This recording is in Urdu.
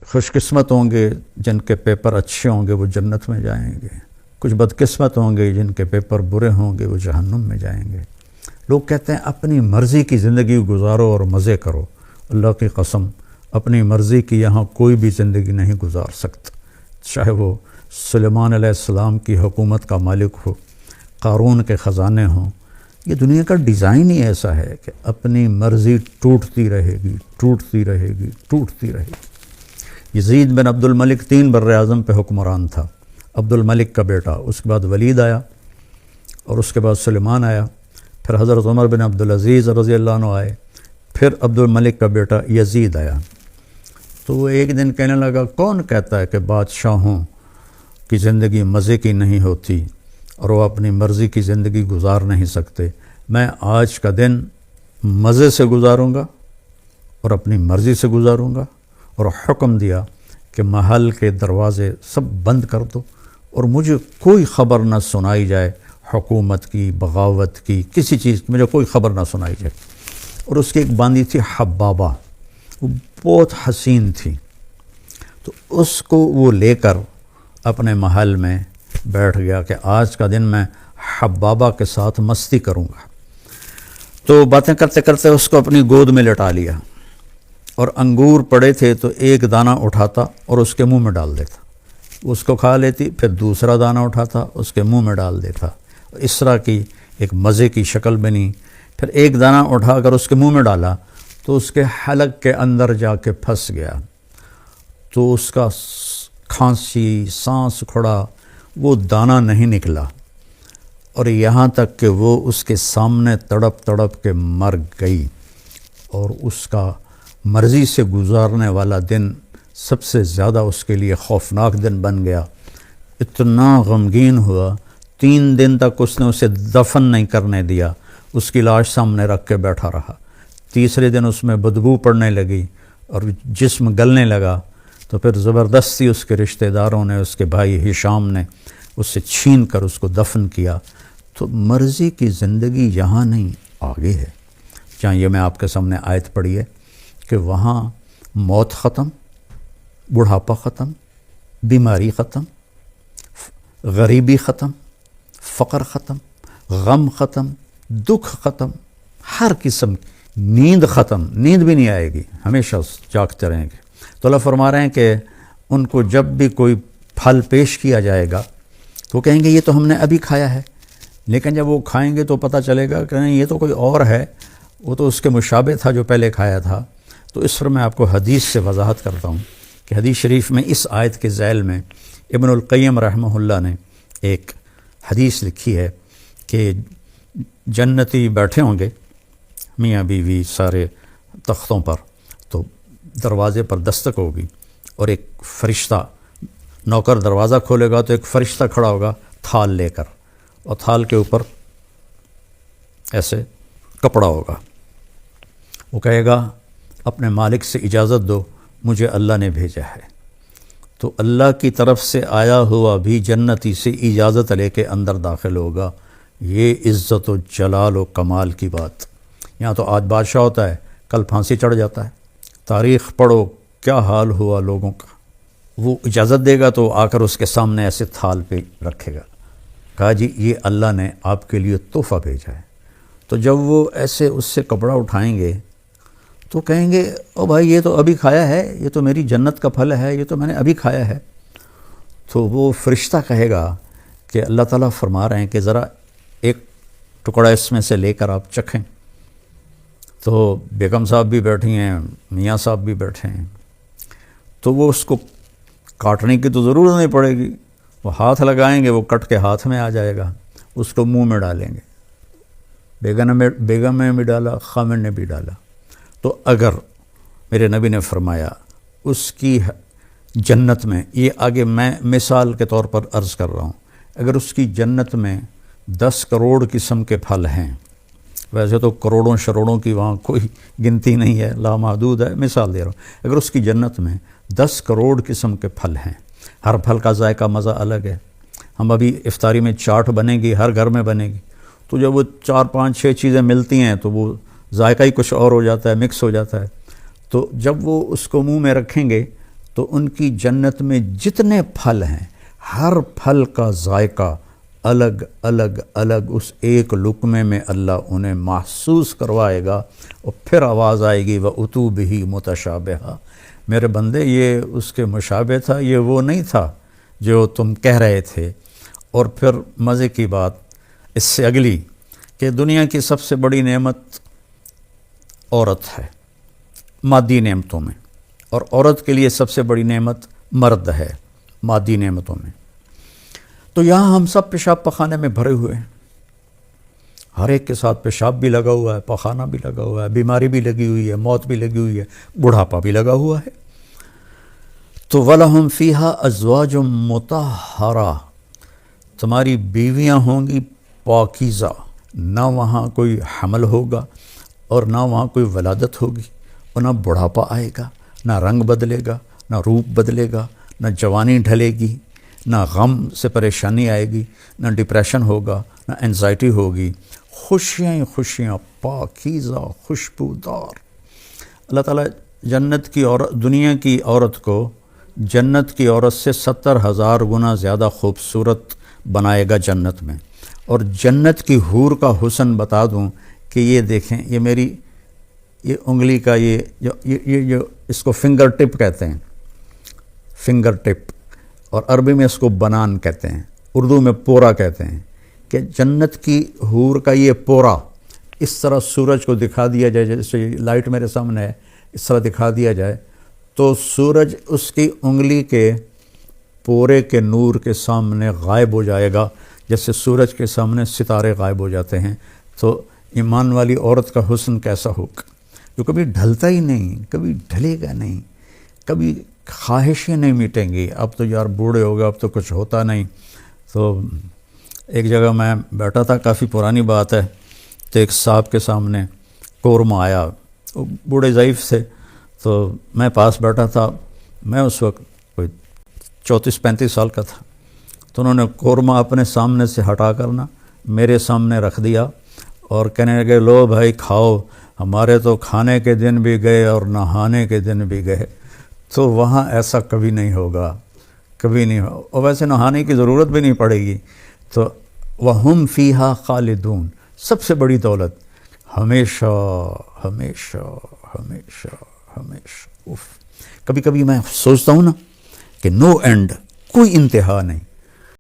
خوش قسمت ہوں گے جن کے پیپر اچھے ہوں گے وہ جنت میں جائیں گے، کچھ بدقسمت ہوں گے جن کے پیپر برے ہوں گے وہ جہنم میں جائیں گے۔ لوگ کہتے ہیں اپنی مرضی کی زندگی گزارو اور مزے کرو، اللہ کی قسم اپنی مرضی کی یہاں کوئی بھی زندگی نہیں گزار سکتا، چاہے وہ سلیمان علیہ السلام کی حکومت کا مالک ہو، قارون کے خزانے ہوں۔ یہ دنیا کا ڈیزائن ہی ایسا ہے کہ اپنی مرضی ٹوٹتی رہے گی، ٹوٹتی رہے گی، ٹوٹتی رہے گی۔ یزید بن عبد الملک 3 براعظم پہ حکمران تھا، عبد الملک کا بیٹا، اس کے بعد ولید آیا اور اس کے بعد سلیمان آیا، پھر حضرت عمر بن عبدالعزیز رضی اللہ عنہ آئے، پھر عبد الملک کا بیٹا یزید آیا۔ تو وہ ایک دن کہنے لگا کون کہتا ہے کہ بادشاہوں کی زندگی مزے کی نہیں ہوتی اور وہ اپنی مرضی کی زندگی گزار نہیں سکتے؟ میں آج کا دن مزے سے گزاروں گا اور اپنی مرضی سے گزاروں گا، اور حکم دیا کہ محل کے دروازے سب بند کر دو اور مجھے کوئی خبر نہ سنائی جائے، حکومت کی، بغاوت کی، کسی چیز کی مجھے کوئی خبر نہ سنائی جائے۔ اور اس کی ایک باندی تھی حبابہ، وہ بہت حسین تھی، تو اس کو وہ لے کر اپنے محل میں بیٹھ گیا کہ آج کا دن میں حبابہ کے ساتھ مستی کروں گا۔ تو باتیں کرتے کرتے اس کو اپنی گود میں لٹا لیا، اور انگور پڑے تھے تو ایک دانہ اٹھاتا اور اس کے منہ میں ڈال دیتا، اس کو کھا لیتی، پھر دوسرا دانہ اٹھاتا اس کے منہ میں ڈال دیتا، اس طرح کی ایک مزے کی شکل بنی۔ پھر ایک دانہ اٹھا کر اس کے منہ میں ڈالا تو اس کے حلق کے اندر جا کے پھنس گیا، تو اس کا کھانسی، سانس کھڑا، وہ دانہ نہیں نکلا، اور یہاں تک کہ وہ اس کے سامنے تڑپ تڑپ کے مر گئی، اور اس کا مرضی سے گزارنے والا دن سب سے زیادہ اس کے لیے خوفناک دن بن گیا۔ اتنا غمگین ہوا، 3 دن تک اس نے اسے دفن نہیں کرنے دیا، اس کی لاش سامنے رکھ کے بیٹھا رہا۔ تیسرے دن اس میں بدبو پڑنے لگی اور جسم گلنے لگا، تو پھر زبردستی اس کے رشتہ داروں نے، اس کے بھائی ہشام نے اس سے چھین کر اس کو دفن کیا۔ تو مرضی کی زندگی یہاں نہیں، آگے ہے، جہاں یہ میں آپ کے سامنے آیت پڑھی ہے کہ وہاں موت ختم، بڑھاپا ختم، بیماری ختم، غریبی ختم، فقر ختم، غم ختم، دکھ ختم، ہر قسم کی نیند ختم، نیند بھی نہیں آئے گی، ہمیشہ جاگتے رہیں گے۔ تو اللہ فرما رہے ہیں کہ ان کو جب بھی کوئی پھل پیش کیا جائے گا تو کہیں گے یہ تو ہم نے ابھی کھایا ہے، لیکن جب وہ کھائیں گے تو پتہ چلے گا کہ نہیں یہ تو کوئی اور ہے، وہ تو اس کے مشابہ تھا جو پہلے کھایا تھا۔ تو اس پر میں آپ کو حدیث سے وضاحت کرتا ہوں کہ حدیث شریف میں اس آیت کے ذیل میں ابن القیم رحمہ اللہ نے ایک حدیث لکھی ہے کہ جنتی بیٹھے ہوں گے میاں بیوی سارے تختوں پر، تو دروازے پر دستک ہوگی اور ایک فرشتہ، نوکر دروازہ کھولے گا تو ایک فرشتہ کھڑا ہوگا تھال لے کر، اور تھال کے اوپر ایسے کپڑا ہوگا، وہ کہے گا اپنے مالک سے اجازت دو، مجھے اللہ نے بھیجا ہے۔ تو اللہ کی طرف سے آیا ہوا بھی جنتی سے اجازت لے کے اندر داخل ہوگا۔ یہ عزت و جلال و کمال کی بات، یہاں تو آج بادشاہ ہوتا ہے، کل پھانسی چڑھ جاتا ہے۔ تاریخ پڑھو کیا حال ہوا لوگوں کا۔ وہ اجازت دے گا تو آ کر اس کے سامنے ایسے تھال پہ رکھے گا، کہا جی یہ اللہ نے آپ کے لیے تحفہ بھیجا ہے۔ تو جب وہ ایسے اس سے کپڑا اٹھائیں گے تو کہیں گے او بھائی یہ تو ابھی کھایا ہے، یہ تو میری جنت کا پھل ہے، یہ تو میں نے ابھی کھایا ہے۔ تو وہ فرشتہ کہے گا کہ اللہ تعالیٰ فرما رہے ہیں کہ ذرا ایک ٹکڑا اس میں سے لے کر آپ چکھیں۔ تو بیگم صاحب بھی بیٹھی ہیں، میاں صاحب بھی بیٹھے ہیں، تو وہ اس کو کاٹنے کی تو ضرورت نہیں پڑے گی، وہ ہاتھ لگائیں گے وہ کٹ کے ہاتھ میں آ جائے گا، اس کو منہ میں ڈالیں گے۔ بیگم نے بھی ڈالا، خامن نے بھی ڈالا۔ تو اگر میرے نبی نے فرمایا اس کی جنت میں، یہ آگے میں مثال کے طور پر عرض کر رہا ہوں، اگر اس کی جنت میں 10 کروڑ قسم کے پھل ہیں، ویسے تو کروڑوں شروڑوں کی وہاں کوئی گنتی نہیں ہے، لامحدود ہے، مثال دے رہا ہوں، اگر اس کی جنت میں 10 کروڑ قسم کے پھل ہیں، ہر پھل کا ذائقہ مزہ الگ ہے۔ ہم ابھی افطاری میں چاٹ بنے گی، ہر گھر میں بنے گی، تو جب وہ 4 5 6 چیزیں ملتی ہیں تو وہ ذائقہ ہی کچھ اور ہو جاتا ہے، مکس ہو جاتا ہے۔ تو جب وہ اس کو منہ میں رکھیں گے تو ان کی جنت میں جتنے پھل ہیں ہر پھل کا ذائقہ الگ الگ الگ اس ایک لقمے میں اللہ انہیں محسوس کروائے گا، اور پھر آواز آئے گی وَأُتُوا بِهِ مُتَشَابِهًا، میرے بندے یہ اس کے مشابہ تھا، یہ وہ نہیں تھا جو تم کہہ رہے تھے۔ اور پھر مزے کی بات اس سے اگلی کہ دنیا کی سب سے بڑی نعمت عورت ہے مادی نعمتوں میں، اور عورت کے لیے سب سے بڑی نعمت مرد ہے مادی نعمتوں میں۔ تو یہاں ہم سب پیشاب پخانے میں بھرے ہوئے ہیں، ہر ایک کے ساتھ پیشاب بھی لگا ہوا ہے، پخانہ بھی لگا ہوا ہے، بیماری بھی لگی ہوئی ہے، موت بھی لگی ہوئی ہے، بڑھاپا بھی لگا ہوا ہے۔ تو وَلَهُمْ فِيهَا أَزْوَاجٌ مُطَهَّرَةٌ، تمہاری بیویاں ہوں گی پاکیزہ، نہ وہاں کوئی حمل ہوگا اور نہ وہاں کوئی ولادت ہوگی، اور نہ بڑھاپا آئے گا، نہ رنگ بدلے گا، نہ روپ بدلے گا، نہ جوانی ڈھلے گی، نہ غم سے پریشانی آئے گی، نہ ڈپریشن ہوگا، نہ انزائٹی ہوگی، خوشیاں ہی خوشیاں، پاکیزہ، خوشبودار۔ اللہ تعالیٰ جنت کی عورت، دنیا کی عورت کو جنت کی عورت سے 70,000 گنا زیادہ خوبصورت بنائے گا جنت میں۔ اور جنت کی حور کا حسن بتا دوں کہ یہ دیکھیں، یہ میری یہ انگلی کا یہ اس کو فنگر ٹپ کہتے ہیں، فنگر ٹپ، اور عربی میں اس کو بنان کہتے ہیں، اردو میں پورا کہتے ہیں، کہ جنت کی حور کا یہ پورا اس طرح سورج کو دکھا دیا جائے، جیسے لائٹ میرے سامنے ہے، اس طرح دکھا دیا جائے تو سورج اس کی انگلی کے پورے کے نور کے سامنے غائب ہو جائے گا، جیسے سورج کے سامنے ستارے غائب ہو جاتے ہیں۔ تو ایمان والی عورت کا حسن کیسا ہوگا، جو کبھی ڈھلتا ہی نہیں، کبھی ڈھلے گا نہیں، کبھی خواہشیں نہیں مٹیں گی، اب تو یار بوڑھے ہو گئے، اب تو کچھ ہوتا نہیں۔ تو ایک جگہ میں بیٹھا تھا، کافی پرانی بات ہے، تو ایک صاحب کے سامنے قورمہ آیا، وہ بوڑھے ضعیف تھے، تو میں پاس بیٹھا تھا، میں اس وقت کوئی 34-35 سال کا تھا، تو انہوں نے قورمہ اپنے سامنے سے ہٹا کرنا میرے سامنے رکھ دیا اور کہنے لگے لو بھائی کھاؤ، ہمارے تو کھانے کے دن بھی گئے اور نہانے کے دن بھی گئے۔ تو وہاں ایسا کبھی نہیں ہوگا، کبھی نہیں ہوگا، اور ویسے نہانے کی ضرورت بھی نہیں پڑے گی۔ تو وَهُمْ فِيهَا خَالِدُونَ، سب سے بڑی دولت، ہمیشہ ہمیشہ ہمیشہ ہمیشہ۔ کبھی کبھی میں سوچتا ہوں نا کہ نو اینڈ، کوئی انتہا نہیں،